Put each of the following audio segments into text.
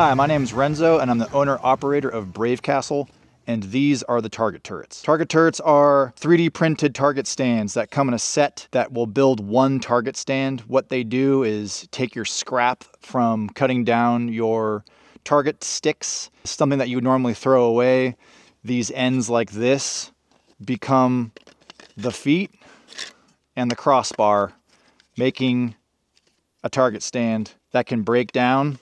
Hi, my name is Renzo and I'm the owner-operator of Brave Castle, and these are the target turrets. Target turrets are 3D printed target stands that come in a set that will build one target stand. What they do is take your scrap from cutting down your target sticks, something that you would normally throw away. These ends like this become the feet and the crossbar, making a target stand that can break down,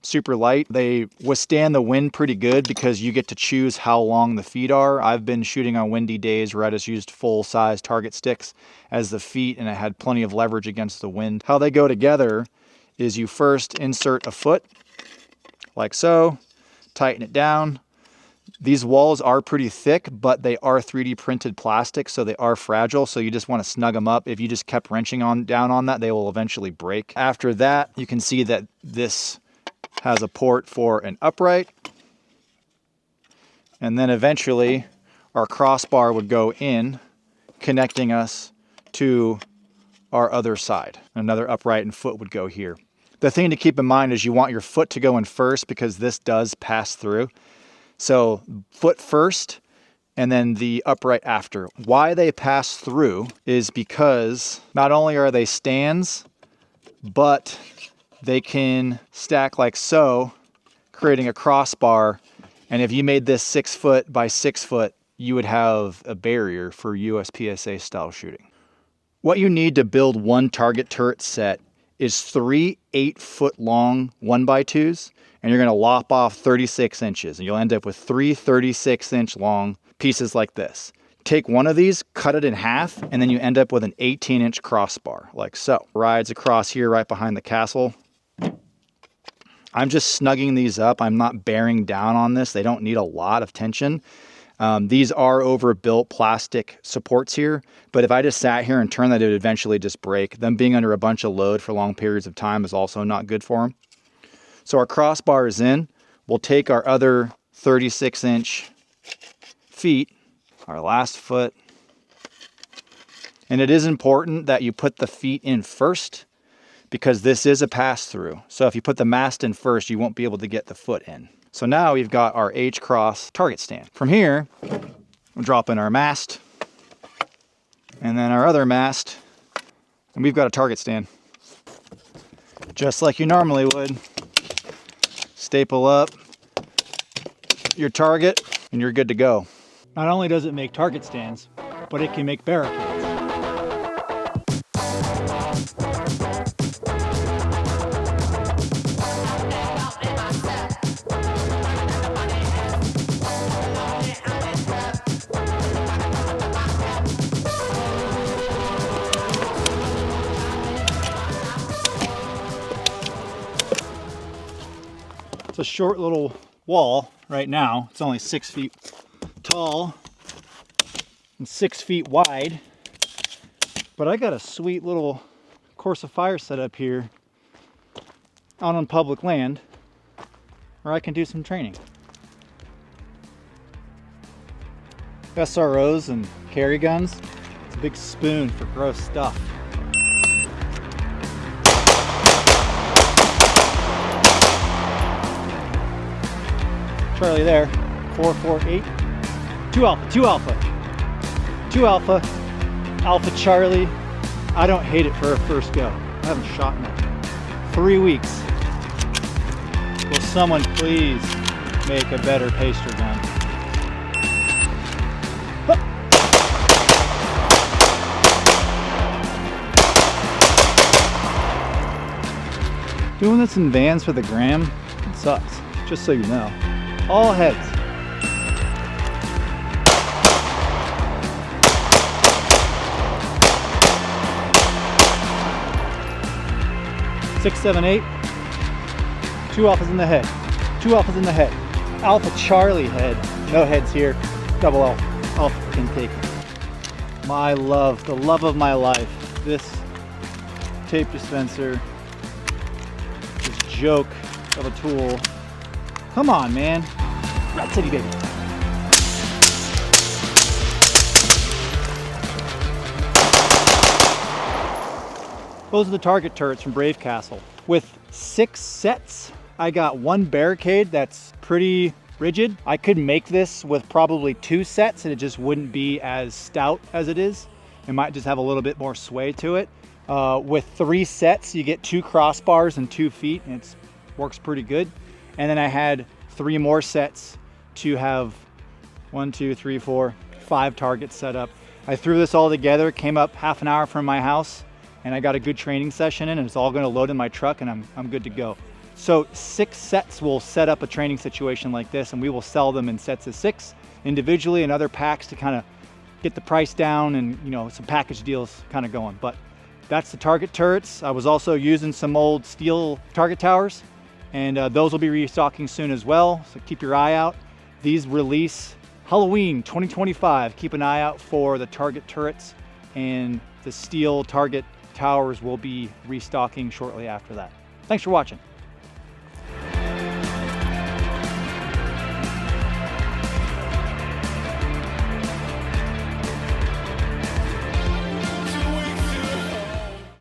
super light. They withstand the wind pretty good because you get to choose how long the feet are. I've been shooting on windy days where I just used full-size target sticks as the feet, and it had plenty of leverage against the wind. How they go together is you first insert a foot, like so, tighten it down. These walls are pretty thick, but they are 3D printed plastic, so they are fragile, so you just want to snug them up. If you just kept wrenching down on that, they will eventually break. After that, you can see that this has a port for an upright, and then eventually our crossbar would go in, connecting us to our other side. Another upright and foot would go here. The thing to keep in mind is you want your foot to go in first because this does pass through. So foot first and then the upright after. Why they pass through is because not only are they stands, but they can stack like so, creating a crossbar. And if you made this 6 foot by 6 foot, you would have a barrier for USPSA style shooting. What you need to build one target turret set is 3 8-foot long 1x2s, and you're going to lop off 36 inches, and you'll end up with 3 36-inch long pieces like this. Take one of these, cut it in half, and then you end up with an 18-inch crossbar, like so. Rides across here right behind the castle. I'm just snugging these up. I'm not bearing down on this. They don't need a lot of tension. These are overbuilt plastic supports here, but if I just sat here and turned that, it would eventually just break. Them being under a bunch of load for long periods of time is also not good for them. So our crossbar is in. We'll take our other 36-inch feet, our last foot, and it is important that you put the feet in first because this is a pass-through. So if you put the mast in first, you won't be able to get the foot in. So now we've got our H-cross target stand. From here, we'll drop in our mast, and then our other mast, and we've got a target stand. Just like you normally would. Staple up your target, and you're good to go. Not only does it make target stands, but it can make barricades. It's a short little wall right now. It's only 6 feet tall and 6 feet wide, but I got a sweet little course of fire set up here out on public land where I can do some training. SROs and carry guns. It's a big spoon for gross stuff. Charlie there, 448, 2 Alpha, Alpha Charlie. I don't hate it for a first go. I haven't shot in 3 weeks. Will someone please make a better paster gun? Doing this in vans for the gram, it sucks, just so you know. All heads. Six, 7, 8. 2 Alphas in the head. 2 Alphas in the head. Alpha Charlie head. No heads here. Double Alpha can take it. My love, the love of my life. This tape dispenser. This joke of a tool. Come on, man. Rat City, baby. Those are the target turrets from Brave Castle with 6 sets I got one barricade that's pretty rigid. I could make this with probably 2 sets and it just wouldn't be as stout as it is. It might just have a little bit more sway to it. With 3 sets, you get 2 crossbars and 2 feet, and it works pretty good. And then I had 3 more sets to have 1, 2, 3, 4, 5 targets set up. I threw this all together, came up half an hour from my house, and I got a good training session in, and it's all gonna load in my truck, and I'm good to go. So 6 sets will set up a training situation like this, and we will sell them in sets of 6 individually and other packs to kind of get the price down and, you know, some package deals kind of going. But that's the target turrets. I was also using some old steel target towers, and those will be restocking soon as well, so keep your eye out. These release Halloween 2025. Keep an eye out for the target turrets, and the steel target towers will be restocking shortly after that. Thanks for watching.